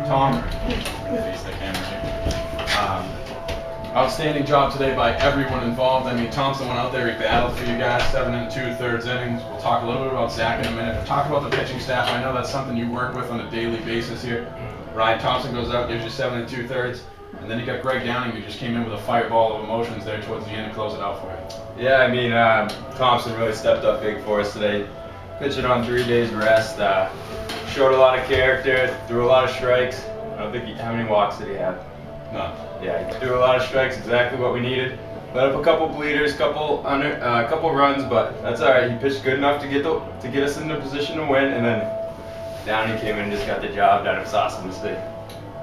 Tom, face the camera here. Outstanding job today by everyone involved. I mean, Thompson went out there, he battled for you guys, 7 2/3 innings. We'll talk a little bit about Zach in a minute. We'll talk about the pitching staff. I know that's something you work with on a daily basis here. Ryan Thompson goes out, gives you 7 2/3. And then you got Greg Downing, who just came in with a fireball of emotions there towards the end to close it out for you. Yeah, I mean, Thompson really stepped up big for us today. Pitching on 3 days rest, showed a lot of character, threw a lot of strikes. I don't think how many walks did he have? None. Yeah, he threw a lot of strikes, exactly what we needed. Let up a couple bleeders, couple runs, but that's all right. He pitched good enough to get us in the position to win, and then Downing came in and just got the job done. It was awesome to see.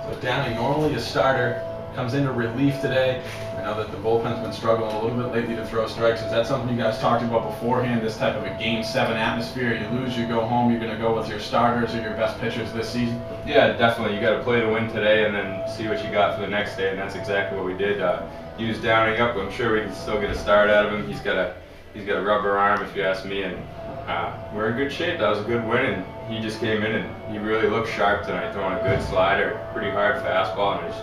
So Downing, normally a starter, comes into relief today. I know that the bullpen's been struggling a little bit lately to throw strikes. Is that something you guys talked about beforehand, this type of a Game 7 atmosphere? You lose, you go home, you're going to go with your starters or your best pitchers this season? Yeah, definitely. You got to play to win today and then see what you got for the next day, and that's exactly what we did. Use Downing up. I'm sure we can still get a start out of him. He's got a rubber arm, if you ask me, and we're in good shape. That was a good win, and he just came in and he really looked sharp tonight, throwing a good slider, pretty hard fastball, and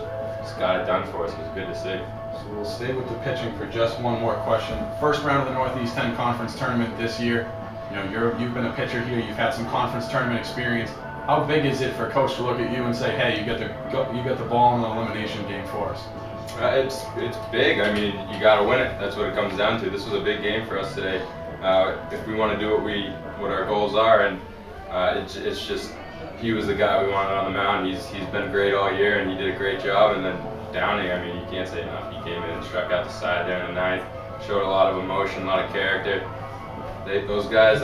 just got it done for us. It was good to see. So we'll stay with the pitching for just one more question. First round of the Northeast 10 Conference Tournament this year. You know, you've been a pitcher here. You've had some conference tournament experience. How big is it for a coach to look at you and say, "Hey, you got the ball in the elimination game for us"? It's big. I mean, you got to win it. That's what it comes down to. This was a big game for us today. If we want to do what our goals are, and it's just he was the guy we wanted on the mound. He's been great all year, and he did a great job. And then Downing, I mean, you can't say enough. He came in and struck out the side there in the ninth. Showed a lot of emotion, a lot of character. Those guys,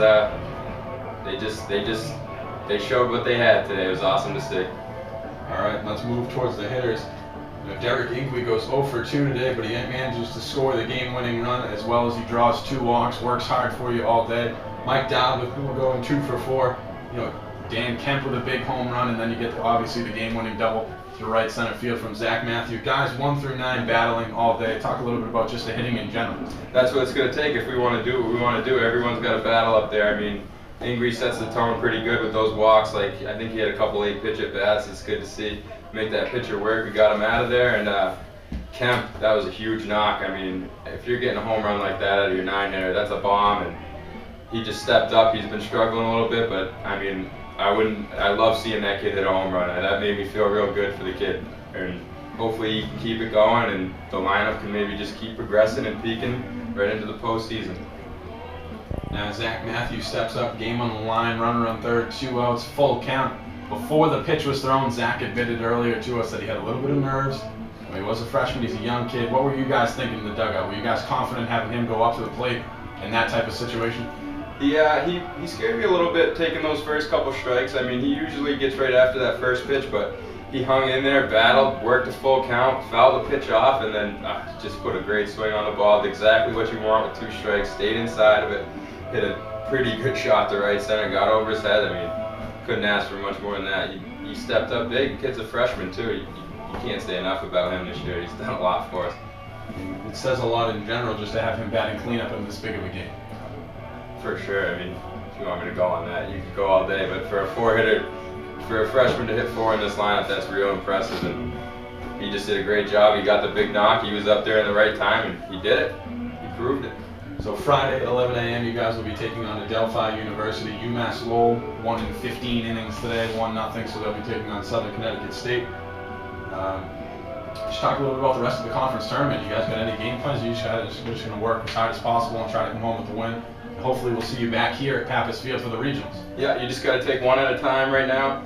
they showed what they had today. It was awesome to see. All right, let's move towards the hitters. You know, Derek Ingwe goes 0 for 2 today, but he manages to score the game-winning run as well as he draws 2 walks, works hard for you all day. Mike Dowd with Google going 2 for 4. You know, Dan Kemp with a big home run, and then you get obviously the game-winning double to right center field from Zach Matthew. Guys 1 through 9 battling all day. Talk a little bit about just the hitting in general. That's what it's going to take if we want to do what we want to do. Everyone's got to battle up there. I mean, Ingwe sets the tone pretty good with those walks. Like, I think he had a couple 8-pitch at bats. It's good to see make that pitcher work. We got him out of there, and Kemp, that was a huge knock. I mean, if you're getting a home run like that out of your 9-hitter, that's a bomb, and he just stepped up. He's been struggling a little bit, but I mean, I love seeing that kid hit a home run. That made me feel real good for the kid, and hopefully he can keep it going, and the lineup can maybe just keep progressing and peaking right into the postseason. Now Zach Matthews steps up, game on the line, runner on third, 2 outs, full count. Before the pitch was thrown, Zach admitted earlier to us that he had a little bit of nerves. He was a freshman, he's a young kid. What were you guys thinking in the dugout? Were you guys confident having him go up to the plate in that type of situation? Yeah, he scared me a little bit taking those first couple strikes. I mean, he usually gets right after that first pitch, but he hung in there, battled, worked a full count, fouled the pitch off, and then just put a great swing on the ball. Did exactly what you want with 2 strikes, stayed inside of it, hit a pretty good shot to right center, got over his head. I mean, couldn't ask for much more than that. He stepped up big. The kid's a freshman too. You can't say enough about him this year. He's done a lot for us. It says a lot in general just to have him batting cleanup in this big of a game. For sure. I mean, if you want me to go on that, you could go all day. But for a 4-hitter, for a freshman to hit 4 in this lineup, that's real impressive. And he just did a great job. He got the big knock. He was up there in the right time, and he did it. He proved it. So Friday at 11 a.m. you guys will be taking on Adelphi University. UMass Lowell won in 15 innings today, 1-0, so they'll be taking on Southern Connecticut State. Just talk a little bit about the rest of the conference tournament. You guys got any game plans? You're just going to work as hard as possible and try to come home with the win. And hopefully we'll see you back here at Pappas Field for the regionals. Yeah, you just got to take one at a time right now.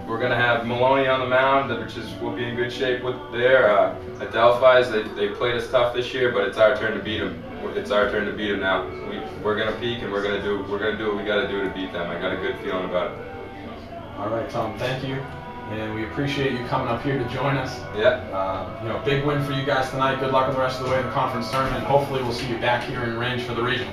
We're going to have Maloney on the mound, which we'll be in good shape with there. Adelphi's, they played us tough this year, but it's our turn to beat them. It's our turn to beat them now. We're going to peak, and we're going to do what we got to do to beat them. I got a good feeling about it. All right, Tom, thank you. And we appreciate you coming up here to join us. Yeah. You know, big win for you guys tonight. Good luck with the rest of the way in the conference tournament. Hopefully we'll see you back here in range for the regional.